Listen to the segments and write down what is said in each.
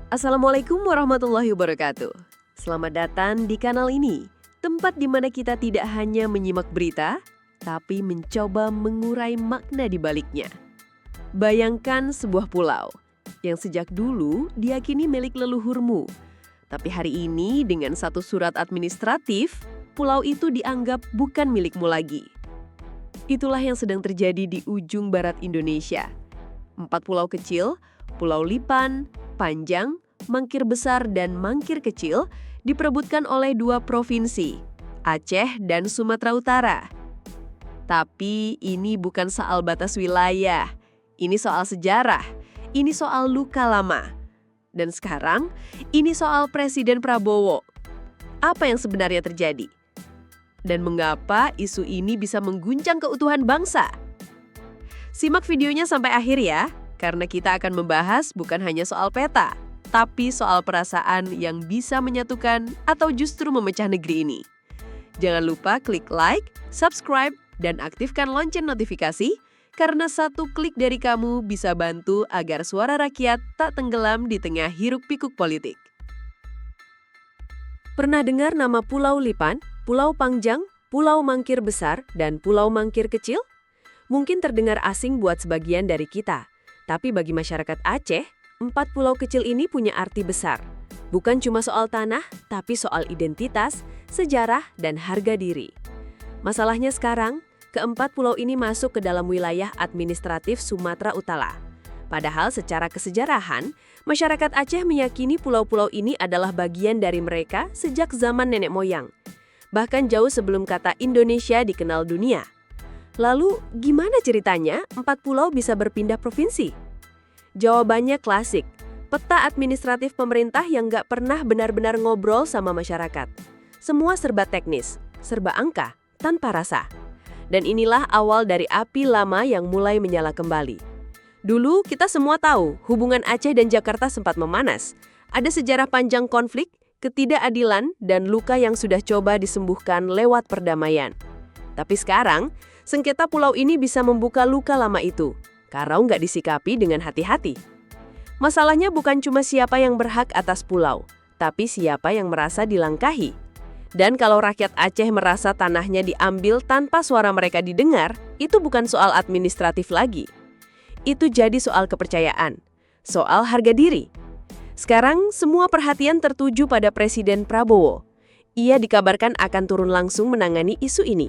Assalamualaikum warahmatullahi wabarakatuh. Selamat datang di kanal ini, tempat di mana kita tidak hanya menyimak berita, tapi mencoba mengurai makna di baliknya. Bayangkan sebuah pulau yang sejak dulu diyakini milik leluhurmu. Tapi hari ini dengan satu surat administratif, pulau itu dianggap bukan milikmu lagi. Itulah yang sedang terjadi di ujung barat Indonesia. 4 pulau kecil, Pulau Lipan, Panjang, Mangkir Besar, dan Mangkir Kecil diperebutkan oleh 2 provinsi, Aceh dan Sumatera Utara. Tapi ini bukan soal batas wilayah, ini soal sejarah, ini soal luka lama. Dan sekarang, ini soal Presiden Prabowo. Apa yang sebenarnya terjadi? Dan mengapa isu ini bisa mengguncang keutuhan bangsa? Simak videonya sampai akhir ya, karena kita akan membahas bukan hanya soal peta, tapi soal perasaan yang bisa menyatukan atau justru memecah negeri ini. Jangan lupa klik like, subscribe, dan aktifkan lonceng notifikasi, karena satu klik dari kamu bisa bantu agar suara rakyat tak tenggelam di tengah hiruk-pikuk politik. Pernah dengar nama Pulau Lipan, Pulau Panjang, Pulau Mangkir Besar, dan Pulau Mangkir Kecil? Mungkin terdengar asing buat sebagian dari kita. Tapi bagi masyarakat Aceh, 4 pulau kecil ini punya arti besar. Bukan cuma soal tanah, tapi soal identitas, sejarah, dan harga diri. Masalahnya sekarang, ke-4 pulau ini masuk ke dalam wilayah administratif Sumatera Utara. Padahal secara kesejarahan, masyarakat Aceh meyakini pulau-pulau ini adalah bagian dari mereka sejak zaman nenek moyang. Bahkan jauh sebelum kata Indonesia dikenal dunia. Lalu, gimana ceritanya 4 pulau bisa berpindah provinsi? Jawabannya klasik, peta administratif pemerintah yang nggak pernah benar-benar ngobrol sama masyarakat. Semua serba teknis, serba angka, tanpa rasa. Dan inilah awal dari api lama yang mulai menyala kembali. Dulu kita semua tahu hubungan Aceh dan Jakarta sempat memanas. Ada sejarah panjang konflik, ketidakadilan, dan luka yang sudah coba disembuhkan lewat perdamaian. Tapi sekarang, sengketa pulau ini bisa membuka luka lama itu, kalau nggak disikapi dengan hati-hati. Masalahnya bukan cuma siapa yang berhak atas pulau, tapi siapa yang merasa dilangkahi. Dan kalau rakyat Aceh merasa tanahnya diambil tanpa suara mereka didengar, itu bukan soal administratif lagi. Itu jadi soal kepercayaan, soal harga diri. Sekarang semua perhatian tertuju pada Presiden Prabowo. Ia dikabarkan akan turun langsung menangani isu ini.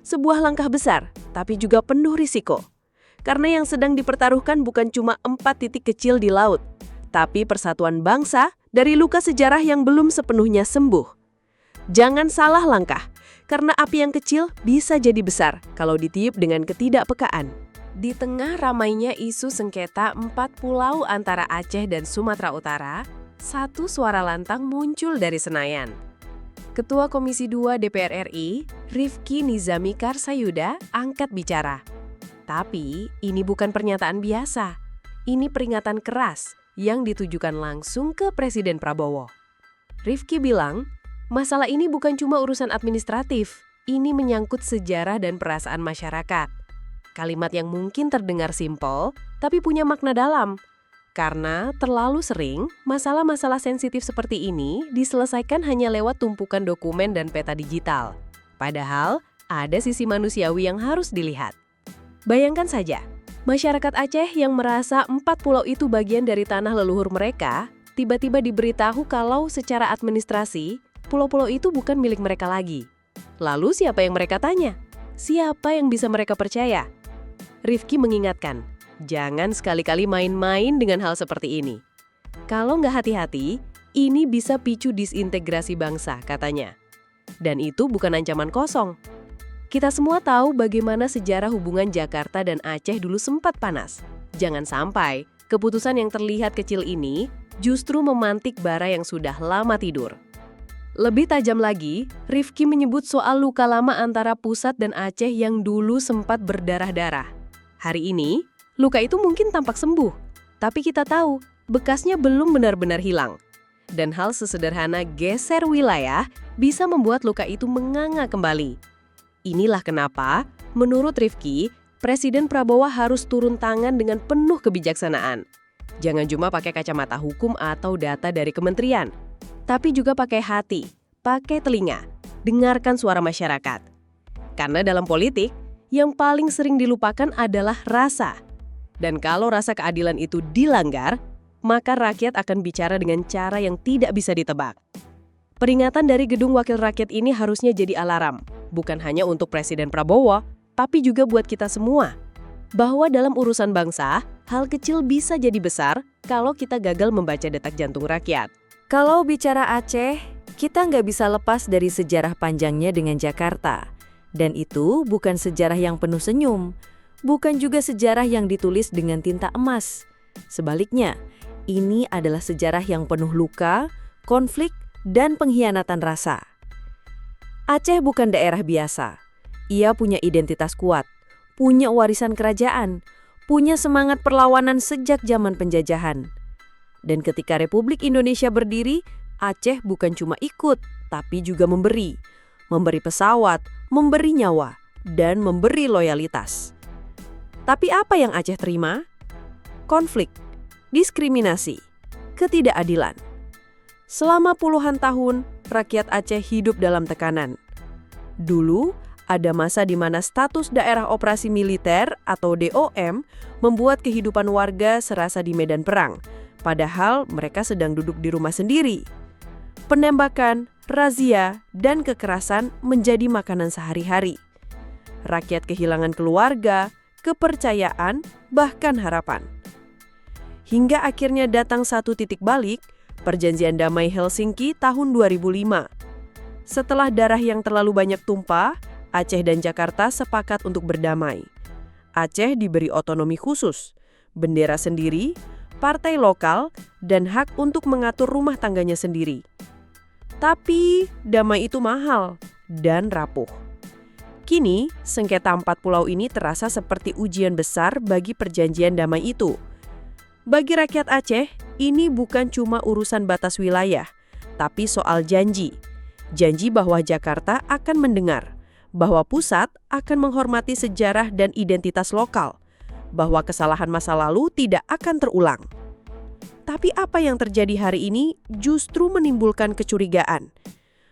Sebuah langkah besar, tapi juga penuh risiko. Karena yang sedang dipertaruhkan bukan cuma 4 titik kecil di laut, tapi persatuan bangsa dari luka sejarah yang belum sepenuhnya sembuh. Jangan salah langkah, karena api yang kecil bisa jadi besar kalau ditiup dengan ketidakpekaan. Di tengah ramainya isu sengketa 4 pulau antara Aceh dan Sumatera Utara, satu suara lantang muncul dari Senayan. Ketua Komisi 2 DPR RI, Rifki Nizami Karsayuda, angkat bicara. Tapi ini bukan pernyataan biasa. Ini peringatan keras yang ditujukan langsung ke Presiden Prabowo. Rifki bilang, masalah ini bukan cuma urusan administratif. Ini menyangkut sejarah dan perasaan masyarakat. Kalimat yang mungkin terdengar simpel, tapi punya makna dalam. Karena terlalu sering, masalah-masalah sensitif seperti ini diselesaikan hanya lewat tumpukan dokumen dan peta digital. Padahal, ada sisi manusiawi yang harus dilihat. Bayangkan saja, masyarakat Aceh yang merasa 4 pulau itu bagian dari tanah leluhur mereka, tiba-tiba diberitahu kalau secara administrasi, pulau-pulau itu bukan milik mereka lagi. Lalu siapa yang mereka tanya? Siapa yang bisa mereka percaya? Rifki mengingatkan, jangan sekali-kali main-main dengan hal seperti ini. Kalau nggak hati-hati, ini bisa picu disintegrasi bangsa, katanya. Dan itu bukan ancaman kosong. Kita semua tahu bagaimana sejarah hubungan Jakarta dan Aceh dulu sempat panas. Jangan sampai keputusan yang terlihat kecil ini justru memantik bara yang sudah lama tidur. Lebih tajam lagi, Rifki menyebut soal luka lama antara pusat dan Aceh yang dulu sempat berdarah-darah. Hari ini, luka itu mungkin tampak sembuh, tapi kita tahu bekasnya belum benar-benar hilang. Dan hal sesederhana geser wilayah bisa membuat luka itu menganga kembali. Inilah kenapa, menurut Rifki, Presiden Prabowo harus turun tangan dengan penuh kebijaksanaan. Jangan cuma pakai kacamata hukum atau data dari kementerian, tapi juga pakai hati, pakai telinga, dengarkan suara masyarakat. Karena dalam politik, yang paling sering dilupakan adalah rasa. Dan kalau rasa keadilan itu dilanggar, maka rakyat akan bicara dengan cara yang tidak bisa ditebak. Peringatan dari Gedung Wakil Rakyat ini harusnya jadi alarm, bukan hanya untuk Presiden Prabowo, tapi juga buat kita semua. Bahwa dalam urusan bangsa, hal kecil bisa jadi besar kalau kita gagal membaca detak jantung rakyat. Kalau bicara Aceh, kita nggak bisa lepas dari sejarah panjangnya dengan Jakarta. Dan itu bukan sejarah yang penuh senyum, bukan juga sejarah yang ditulis dengan tinta emas. Sebaliknya, ini adalah sejarah yang penuh luka, konflik, dan pengkhianatan rasa. Aceh bukan daerah biasa. Ia punya identitas kuat, punya warisan kerajaan, punya semangat perlawanan sejak zaman penjajahan. Dan ketika Republik Indonesia berdiri, Aceh bukan cuma ikut, tapi juga memberi. Memberi pesawat, memberi nyawa, dan memberi loyalitas. Tapi apa yang Aceh terima? Konflik, diskriminasi, ketidakadilan. Selama puluhan tahun, rakyat Aceh hidup dalam tekanan. Dulu, ada masa di mana status daerah operasi militer atau DOM membuat kehidupan warga serasa di medan perang, padahal mereka sedang duduk di rumah sendiri. Penembakan, razia, dan kekerasan menjadi makanan sehari-hari. Rakyat kehilangan keluarga, kepercayaan, bahkan harapan. Hingga akhirnya datang satu titik balik, Perjanjian Damai Helsinki tahun 2005. Setelah darah yang terlalu banyak tumpah, Aceh dan Jakarta sepakat untuk berdamai. Aceh diberi otonomi khusus, bendera sendiri, partai lokal, dan hak untuk mengatur rumah tangganya sendiri. Tapi damai itu mahal dan rapuh. Kini, sengketa 4 pulau ini terasa seperti ujian besar bagi perjanjian damai itu. Bagi rakyat Aceh, ini bukan cuma urusan batas wilayah, tapi soal janji. Janji bahwa Jakarta akan mendengar, bahwa pusat akan menghormati sejarah dan identitas lokal, bahwa kesalahan masa lalu tidak akan terulang. Tapi apa yang terjadi hari ini justru menimbulkan kecurigaan.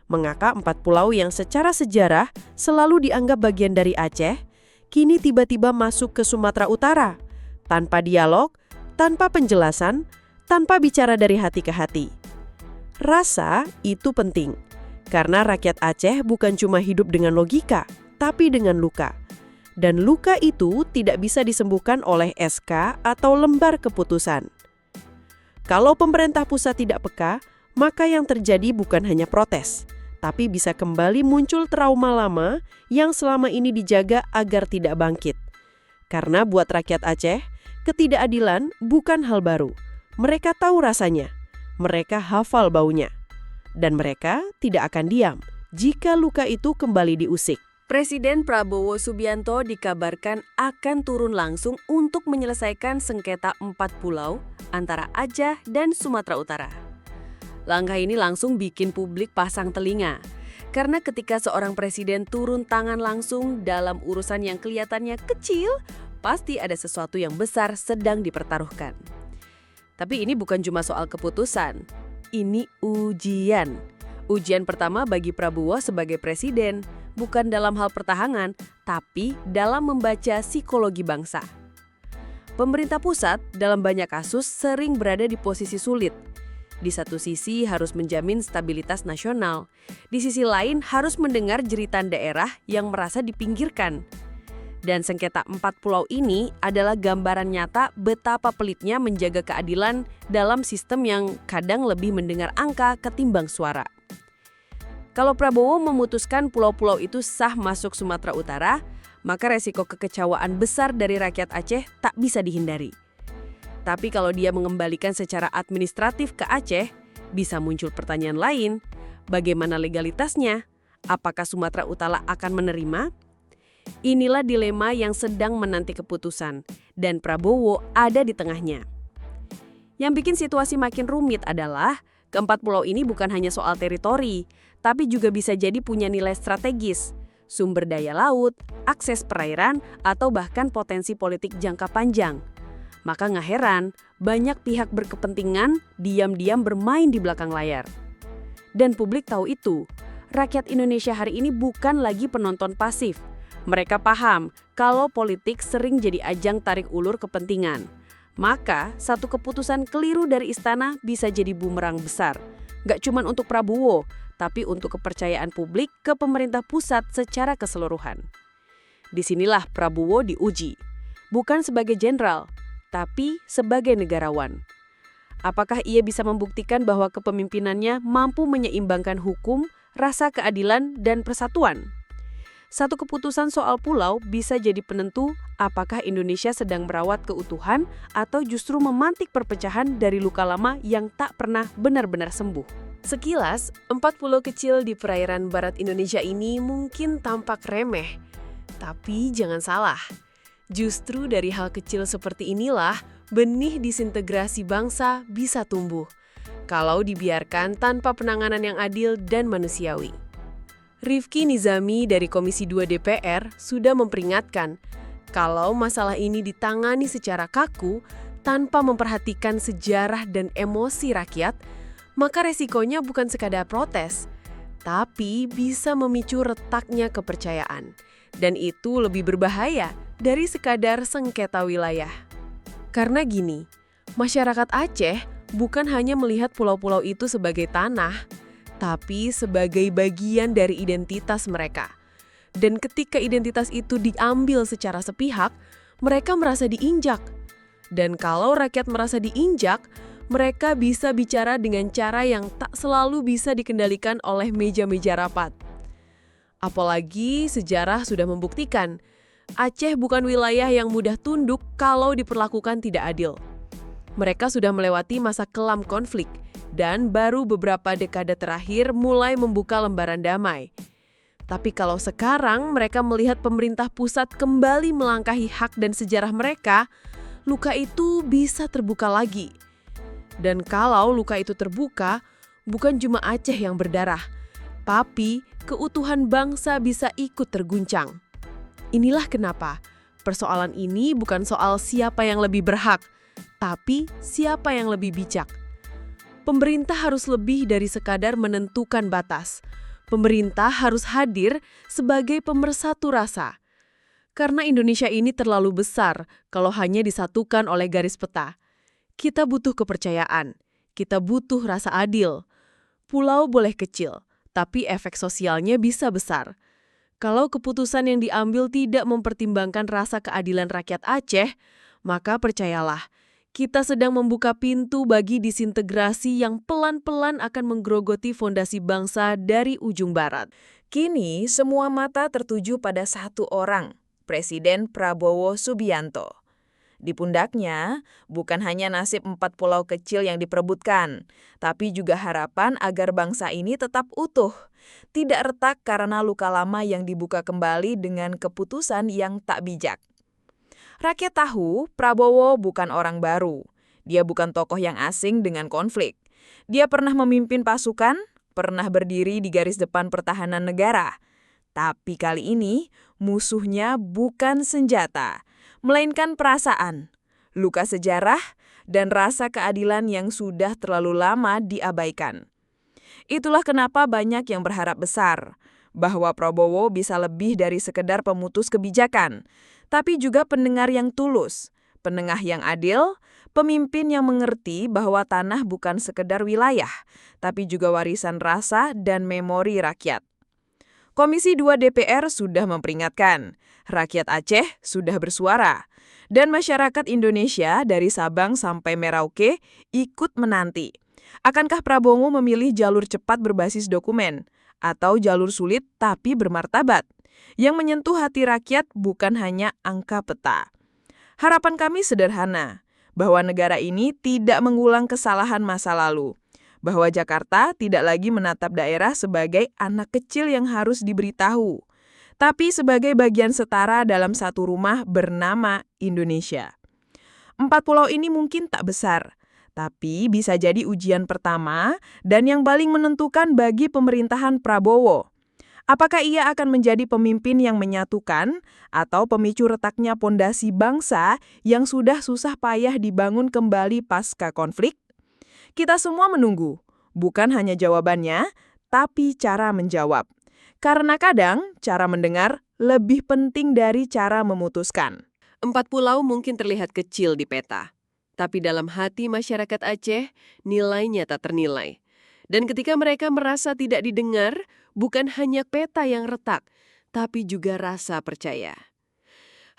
Mengapa 4 pulau yang secara sejarah selalu dianggap bagian dari Aceh, kini tiba-tiba masuk ke Sumatera Utara, tanpa dialog, tanpa penjelasan, tanpa bicara dari hati ke hati. Rasa itu penting, karena rakyat Aceh bukan cuma hidup dengan logika, tapi dengan luka. Dan luka itu tidak bisa disembuhkan oleh SK atau lembar keputusan. Kalau pemerintah pusat tidak peka, maka yang terjadi bukan hanya protes, tapi bisa kembali muncul trauma lama yang selama ini dijaga agar tidak bangkit. Karena buat rakyat Aceh, ketidakadilan bukan hal baru. Mereka tahu rasanya, mereka hafal baunya. Dan mereka tidak akan diam jika luka itu kembali diusik. Presiden Prabowo Subianto dikabarkan akan turun langsung untuk menyelesaikan sengketa 4 pulau antara Aceh dan Sumatera Utara. Langkah ini langsung bikin publik pasang telinga. Karena ketika seorang presiden turun tangan langsung dalam urusan yang kelihatannya kecil, pasti ada sesuatu yang besar sedang dipertaruhkan. Tapi ini bukan cuma soal keputusan, ini ujian. Ujian pertama bagi Prabowo sebagai presiden, bukan dalam hal pertahanan, tapi dalam membaca psikologi bangsa. Pemerintah pusat dalam banyak kasus sering berada di posisi sulit. Di satu sisi harus menjamin stabilitas nasional, di sisi lain harus mendengar jeritan daerah yang merasa dipinggirkan. Dan sengketa 4 pulau ini adalah gambaran nyata betapa pelitnya menjaga keadilan dalam sistem yang kadang lebih mendengar angka ketimbang suara. Kalau Prabowo memutuskan pulau-pulau itu sah masuk Sumatera Utara, maka resiko kekecewaan besar dari rakyat Aceh tak bisa dihindari. Tapi kalau dia mengembalikan secara administratif ke Aceh, bisa muncul pertanyaan lain, bagaimana legalitasnya? Apakah Sumatera Utara akan menerima? Inilah dilema yang sedang menanti keputusan, dan Prabowo ada di tengahnya. Yang bikin situasi makin rumit adalah keempat pulau ini bukan hanya soal teritori, tapi juga bisa jadi punya nilai strategis, sumber daya laut, akses perairan, atau bahkan potensi politik jangka panjang. Maka nggak heran, banyak pihak berkepentingan diam-diam bermain di belakang layar. Dan publik tahu itu. Rakyat Indonesia hari ini bukan lagi penonton pasif. Mereka paham kalau politik sering jadi ajang tarik ulur kepentingan. Maka, satu keputusan keliru dari istana bisa jadi bumerang besar. Nggak cuma untuk Prabowo, tapi untuk kepercayaan publik ke pemerintah pusat secara keseluruhan. Disinilah Prabowo diuji. Bukan sebagai jenderal, tapi sebagai negarawan. Apakah ia bisa membuktikan bahwa kepemimpinannya mampu menyeimbangkan hukum, rasa keadilan, dan persatuan? Satu keputusan soal pulau bisa jadi penentu apakah Indonesia sedang merawat keutuhan atau justru memantik perpecahan dari luka lama yang tak pernah benar-benar sembuh. Sekilas, 4 pulau kecil di perairan barat Indonesia ini mungkin tampak remeh. Tapi jangan salah, justru dari hal kecil seperti inilah benih disintegrasi bangsa bisa tumbuh kalau dibiarkan tanpa penanganan yang adil dan manusiawi. Rifki Nizami dari Komisi 2 DPR sudah memperingatkan kalau masalah ini ditangani secara kaku tanpa memperhatikan sejarah dan emosi rakyat, maka resikonya bukan sekadar protes, tapi bisa memicu retaknya kepercayaan. Dan itu lebih berbahaya dari sekadar sengketa wilayah. Karena gini, masyarakat Aceh bukan hanya melihat pulau-pulau itu sebagai tanah, tapi sebagai bagian dari identitas mereka. Dan ketika identitas itu diambil secara sepihak, mereka merasa diinjak. Dan kalau rakyat merasa diinjak, mereka bisa bicara dengan cara yang tak selalu bisa dikendalikan oleh meja-meja rapat. Apalagi sejarah sudah membuktikan, Aceh bukan wilayah yang mudah tunduk kalau diperlakukan tidak adil. Mereka sudah melewati masa kelam konflik, dan baru beberapa dekade terakhir mulai membuka lembaran damai. Tapi kalau sekarang mereka melihat pemerintah pusat kembali melangkahi hak dan sejarah mereka, luka itu bisa terbuka lagi. Dan kalau luka itu terbuka, bukan cuma Aceh yang berdarah, tapi keutuhan bangsa bisa ikut terguncang. Inilah kenapa persoalan ini bukan soal siapa yang lebih berhak, tapi siapa yang lebih bijak. Pemerintah harus lebih dari sekadar menentukan batas. Pemerintah harus hadir sebagai pemersatu rasa. Karena Indonesia ini terlalu besar kalau hanya disatukan oleh garis peta. Kita butuh kepercayaan, kita butuh rasa adil. Pulau boleh kecil, tapi efek sosialnya bisa besar. Kalau keputusan yang diambil tidak mempertimbangkan rasa keadilan rakyat Aceh, maka percayalah, kita sedang membuka pintu bagi disintegrasi yang pelan-pelan akan menggerogoti fondasi bangsa dari ujung barat. Kini, semua mata tertuju pada satu orang, Presiden Prabowo Subianto. Di pundaknya, bukan hanya nasib 4 pulau kecil yang diperebutkan, tapi juga harapan agar bangsa ini tetap utuh, tidak retak karena luka lama yang dibuka kembali dengan keputusan yang tak bijak. Rakyat tahu Prabowo bukan orang baru. Dia bukan tokoh yang asing dengan konflik. Dia pernah memimpin pasukan, pernah berdiri di garis depan pertahanan negara. Tapi kali ini, musuhnya bukan senjata, melainkan perasaan, luka sejarah, dan rasa keadilan yang sudah terlalu lama diabaikan. Itulah kenapa banyak yang berharap besar bahwa Prabowo bisa lebih dari sekedar pemutus kebijakan, tapi juga pendengar yang tulus, penengah yang adil, pemimpin yang mengerti bahwa tanah bukan sekedar wilayah, tapi juga warisan rasa dan memori rakyat. Komisi 2 DPR sudah memperingatkan, rakyat Aceh sudah bersuara, dan masyarakat Indonesia dari Sabang sampai Merauke ikut menanti. Akankah Prabowo memilih jalur cepat berbasis dokumen, atau jalur sulit tapi bermartabat, yang menyentuh hati rakyat bukan hanya angka peta? Harapan kami sederhana, bahwa negara ini tidak mengulang kesalahan masa lalu, bahwa Jakarta tidak lagi menatap daerah sebagai anak kecil yang harus diberitahu, tapi sebagai bagian setara dalam satu rumah bernama Indonesia. 4 pulau ini mungkin tak besar, tapi bisa jadi ujian pertama dan yang paling menentukan bagi pemerintahan Prabowo. Apakah ia akan menjadi pemimpin yang menyatukan atau pemicu retaknya pondasi bangsa yang sudah susah payah dibangun kembali pasca konflik? Kita semua menunggu, bukan hanya jawabannya, tapi cara menjawab. Karena kadang cara mendengar lebih penting dari cara memutuskan. 4 pulau mungkin terlihat kecil di peta, tapi dalam hati masyarakat Aceh, nilainya tak ternilai. Dan ketika mereka merasa tidak didengar, bukan hanya peta yang retak, tapi juga rasa percaya.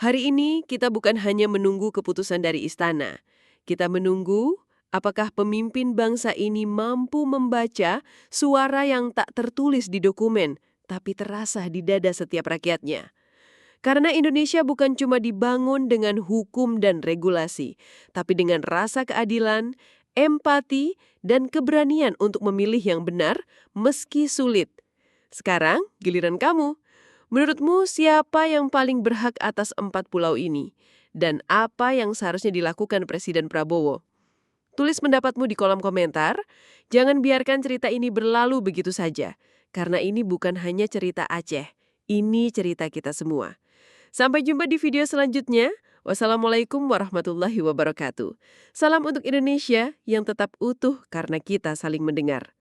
Hari ini kita bukan hanya menunggu keputusan dari istana. Kita menunggu apakah pemimpin bangsa ini mampu membaca suara yang tak tertulis di dokumen, tapi terasa di dada setiap rakyatnya. Karena Indonesia bukan cuma dibangun dengan hukum dan regulasi, tapi dengan rasa keadilan, empati, dan keberanian untuk memilih yang benar meski sulit. Sekarang, giliran kamu. Menurutmu siapa yang paling berhak atas 4 pulau ini? Dan apa yang seharusnya dilakukan Presiden Prabowo? Tulis pendapatmu di kolom komentar. Jangan biarkan cerita ini berlalu begitu saja. Karena ini bukan hanya cerita Aceh. Ini cerita kita semua. Sampai jumpa di video selanjutnya. Wassalamualaikum warahmatullahi wabarakatuh. Salam untuk Indonesia yang tetap utuh karena kita saling mendengar.